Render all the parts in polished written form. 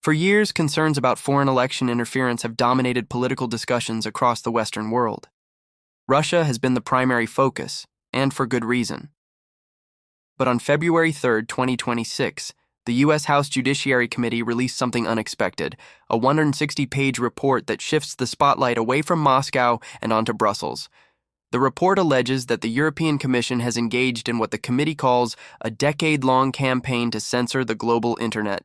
For years, concerns about foreign election interference have dominated political discussions across the Western world. Russia has been the primary focus, and for good reason. But on February 3, 2026, the US House Judiciary Committee released something unexpected, a 160-page report that shifts the spotlight away from Moscow and onto Brussels. The report alleges that the European Commission has engaged in what the committee calls a decade-long campaign to censor the global internet,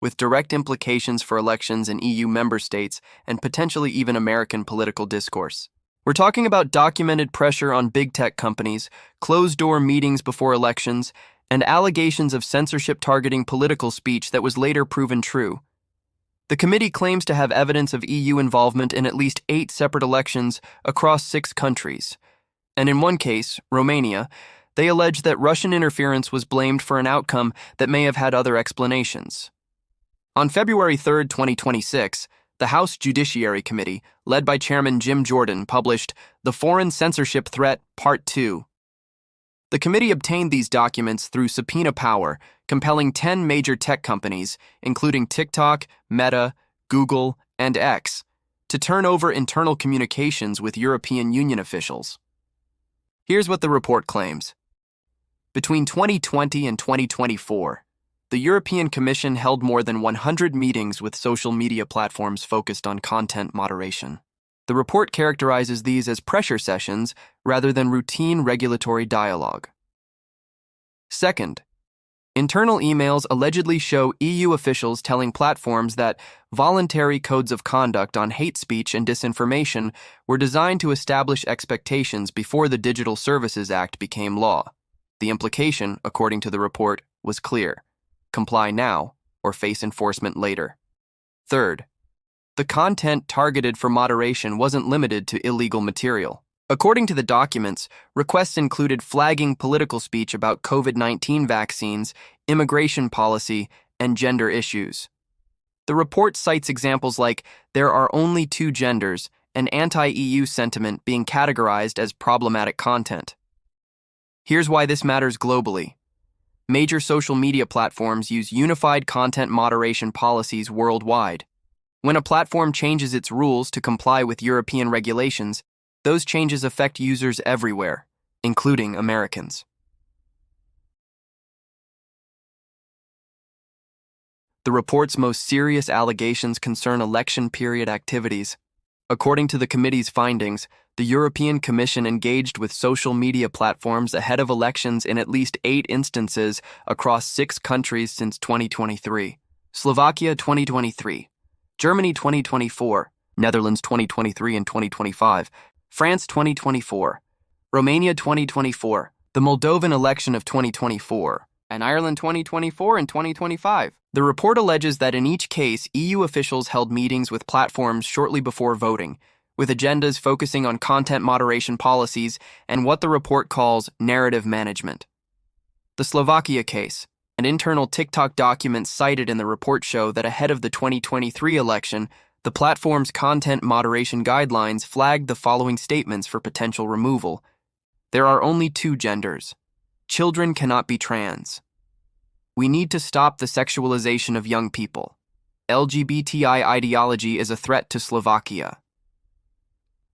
with direct implications for elections in EU member states and potentially even American political discourse. We're talking about documented pressure on big tech companies, closed-door meetings before elections, and allegations of censorship targeting political speech that was later proven true. The committee claims to have evidence of EU involvement in at least 8 separate elections across 6 countries. And in one case, Romania, they allege that Russian interference was blamed for an outcome that may have had other explanations. On February 3, 2026, the House Judiciary Committee, led by Chairman Jim Jordan, published The Foreign Censorship Threat, Part 2. The committee obtained these documents through subpoena power, compelling 10 major tech companies, including TikTok, Meta, Google, and X, to turn over internal communications with European Union officials. Here's what the report claims. Between 2020 and 2024, the European Commission held more than 100 meetings with social media platforms focused on content moderation. The report characterizes these as pressure sessions rather than routine regulatory dialogue. Second, internal emails allegedly show EU officials telling platforms that voluntary codes of conduct on hate speech and disinformation were designed to establish expectations before the Digital Services Act became law. The implication, according to the report, was clear. Comply now or face enforcement later. Third, the content targeted for moderation wasn't limited to illegal material. According to the documents, requests included flagging political speech about COVID-19 vaccines, immigration policy, and gender issues. The report cites examples like there are only 2 genders and anti-EU sentiment being categorized as problematic content. Here's why this matters globally. Major social media platforms use unified content moderation policies worldwide. When a platform changes its rules to comply with European regulations, those changes affect users everywhere, including Americans. The report's most serious allegations concern election period activities. According to the committee's findings, the European Commission engaged with social media platforms ahead of elections in at least 8 instances across 6 countries since 2023. Slovakia 2023, Germany 2024, Netherlands 2023 and 2025, France 2024, Romania 2024, the Moldovan election of 2024, and Ireland 2024 and 2025. The report alleges that in each case, EU officials held meetings with platforms shortly before voting, with agendas focusing on content moderation policies and what the report calls narrative management. The Slovakia case, and internal TikTok documents cited in the report show that ahead of the 2023 election, the platform's content moderation guidelines flagged the following statements for potential removal. There are only 2 genders. Children cannot be trans. We need to stop the sexualization of young people. LGBTI ideology is a threat to Slovakia.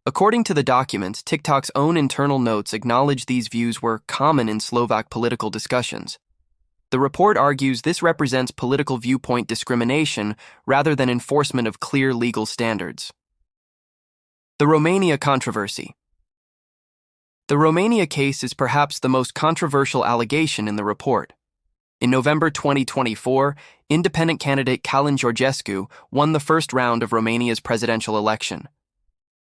According to the documents, TikTok's own internal notes acknowledge these views were common in Slovak political discussions. The report argues this represents political viewpoint discrimination rather than enforcement of clear legal standards. The Romania controversy. The Romania case is perhaps the most controversial allegation in the report. In November 2024, independent candidate Calin Georgescu won the first round of Romania's presidential election.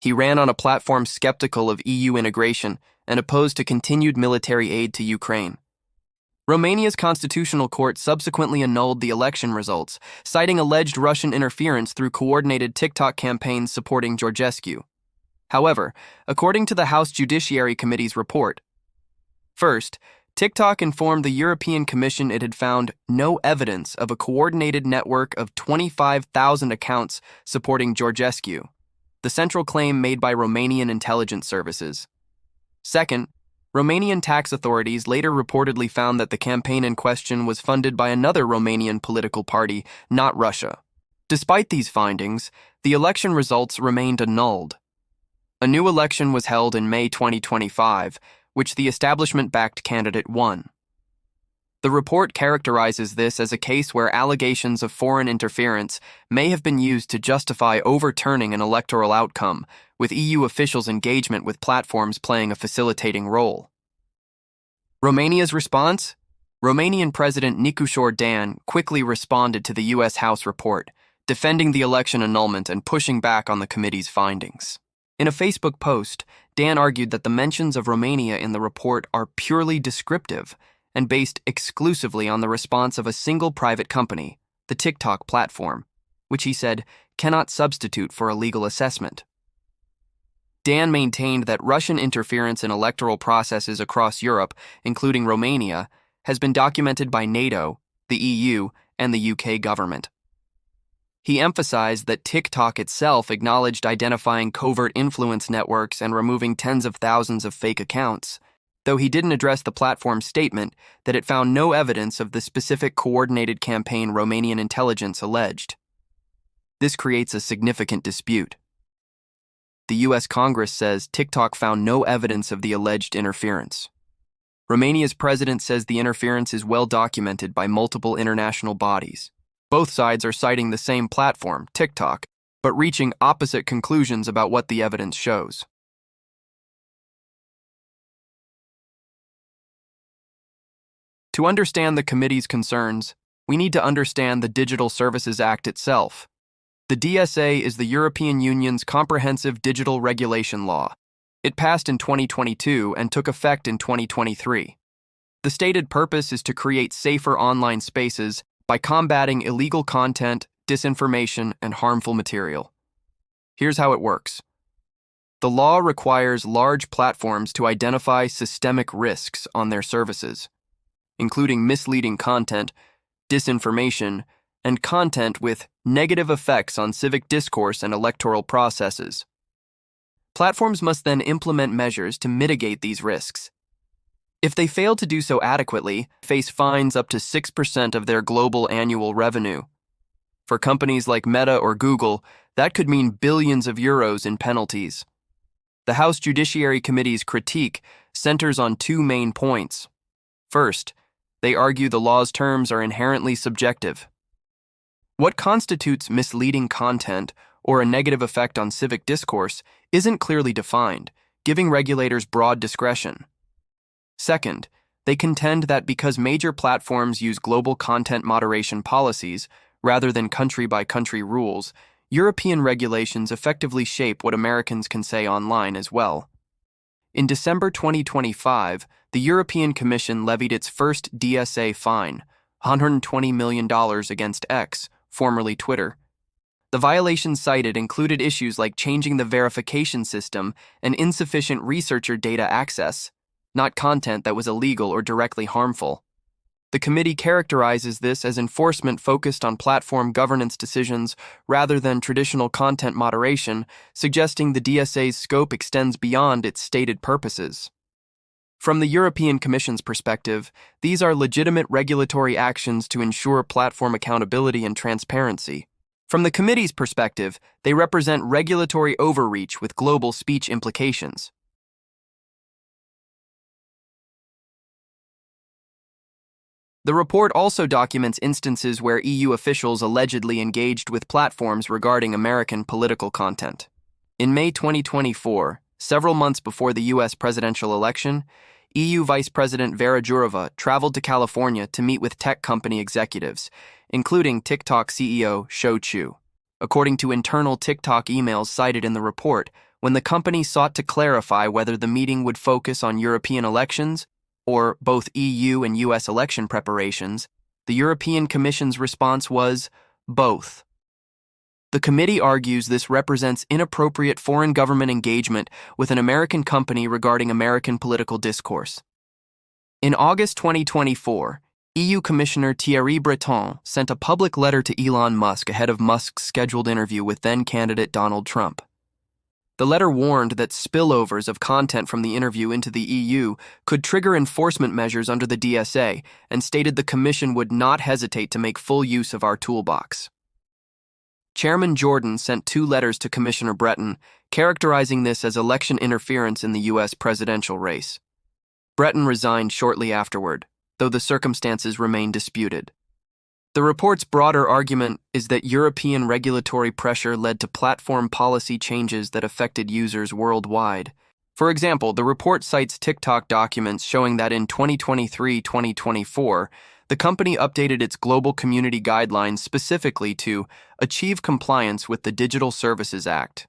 He ran on a platform skeptical of EU integration and opposed to continued military aid to Ukraine. Romania's constitutional court subsequently annulled the election results, citing alleged Russian interference through coordinated TikTok campaigns supporting Georgescu. However, according to the House Judiciary Committee's report, first, TikTok informed the European Commission it had found no evidence of a coordinated network of 25,000 accounts supporting Georgescu, the central claim made by Romanian intelligence services. Second, Romanian tax authorities later reportedly found that the campaign in question was funded by another Romanian political party, not Russia. Despite these findings, the election results remained annulled. A new election was held in May 2025, which the establishment-backed candidate won. The report characterizes this as a case where allegations of foreign interference may have been used to justify overturning an electoral outcome, with EU officials' engagement with platforms playing a facilitating role. Romania's response? Romanian President Nicusor Dan quickly responded to the US House report, defending the election annulment and pushing back on the committee's findings. In a Facebook post, Dan argued that the mentions of Romania in the report are purely descriptive and based exclusively on the response of a single private company, the TikTok platform, which he said cannot substitute for a legal assessment. Dan maintained that Russian interference in electoral processes across Europe, including Romania, has been documented by NATO, the EU, and the UK government. He emphasized that TikTok itself acknowledged identifying covert influence networks and removing tens of thousands of fake accounts, though he didn't address the platform's statement that it found no evidence of the specific coordinated campaign Romanian intelligence alleged. This creates a significant dispute. The U.S. Congress says TikTok found no evidence of the alleged interference. Romania's president says the interference is well documented by multiple international bodies. Both sides are citing the same platform, TikTok, but reaching opposite conclusions about what the evidence shows. To understand the committee's concerns, we need to understand the Digital Services Act itself. The DSA is the European Union's comprehensive digital regulation law. It passed in 2022 and took effect in 2023. The stated purpose is to create safer online spaces by combating illegal content, disinformation, and harmful material. Here's how it works. The law requires large platforms to identify systemic risks on their services, including misleading content, disinformation, and content with negative effects on civic discourse and electoral processes. Platforms must then implement measures to mitigate these risks. If they fail to do so adequately, face fines up to 6% of their global annual revenue. For companies like Meta or Google, that could mean billions of euros in penalties. The House Judiciary Committee's critique centers on two main points. First, they argue the law's terms are inherently subjective. What constitutes misleading content or a negative effect on civic discourse isn't clearly defined, giving regulators broad discretion. Second, they contend that because major platforms use global content moderation policies rather than country-by-country rules, European regulations effectively shape what Americans can say online as well. In December 2025, the European Commission levied its first DSA fine, $120 million against X, formerly Twitter. The violations cited included issues like changing the verification system and insufficient researcher data access, not content that was illegal or directly harmful. The committee characterizes this as enforcement focused on platform governance decisions rather than traditional content moderation, suggesting the DSA's scope extends beyond its stated purposes. From the European Commission's perspective, these are legitimate regulatory actions to ensure platform accountability and transparency. From the committee's perspective, they represent regulatory overreach with global speech implications. The report also documents instances where EU officials allegedly engaged with platforms regarding American political content. In May 2024, several months before the US presidential election, EU Vice President Vera Jourova traveled to California to meet with tech company executives, including TikTok CEO Shou Chew. According to internal TikTok emails cited in the report, when the company sought to clarify whether the meeting would focus on European elections or both EU and US election preparations, the European Commission's response was both. The committee argues this represents inappropriate foreign government engagement with an American company regarding American political discourse. In August 2024, EU Commissioner Thierry Breton sent a public letter to Elon Musk ahead of Musk's scheduled interview with then-candidate Donald Trump. The letter warned that spillovers of content from the interview into the EU could trigger enforcement measures under the DSA and stated the Commission would not hesitate to make full use of our toolbox. Chairman Jordan sent 2 letters to Commissioner Breton, characterizing this as election interference in the U.S. presidential race. Breton resigned shortly afterward, though the circumstances remain disputed. The report's broader argument is that European regulatory pressure led to platform policy changes that affected users worldwide. For example, the report cites TikTok documents showing that in 2023-2024, the company updated its global community guidelines specifically to achieve compliance with the Digital Services Act.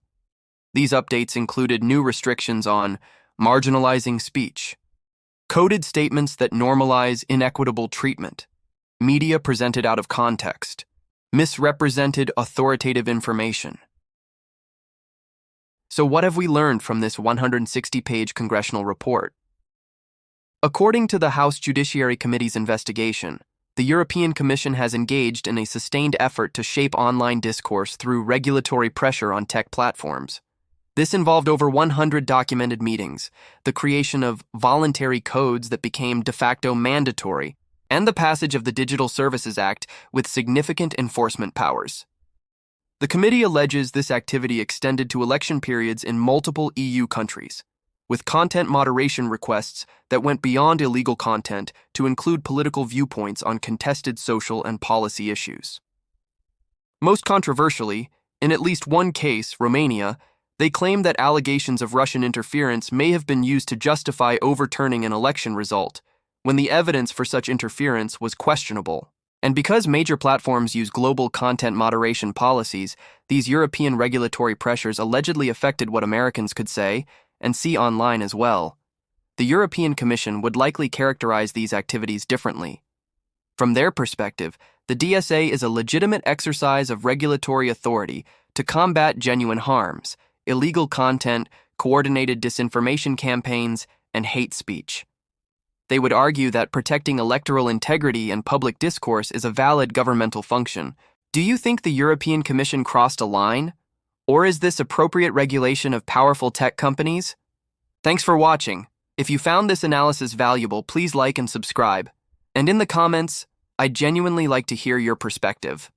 These updates included new restrictions on marginalizing speech, coded statements that normalize inequitable treatment, media presented out of context, misrepresented authoritative information. So what have we learned from this 160-page congressional report? According to the House Judiciary Committee's investigation, the European Commission has engaged in a sustained effort to shape online discourse through regulatory pressure on tech platforms. This involved over 100 documented meetings, the creation of voluntary codes that became de facto mandatory, and the passage of the Digital Services Act with significant enforcement powers. The committee alleges this activity extended to election periods in multiple EU countries, with content moderation requests that went beyond illegal content to include political viewpoints on contested social and policy issues. Most controversially, in at least one case, Romania, they claim that allegations of Russian interference may have been used to justify overturning an election result, when the evidence for such interference was questionable. And because major platforms use global content moderation policies, these European regulatory pressures allegedly affected what Americans could say and see online as well. The European Commission would likely characterize these activities differently. From their perspective, the DSA is a legitimate exercise of regulatory authority to combat genuine harms, illegal content, coordinated disinformation campaigns, and hate speech. They would argue that protecting electoral integrity and public discourse is a valid governmental function. Do you think the European Commission crossed a line? Or is this appropriate regulation of powerful tech companies? Thanks for watching. If you found this analysis valuable, please like and subscribe. And in the comments, I'd genuinely like to hear your perspective.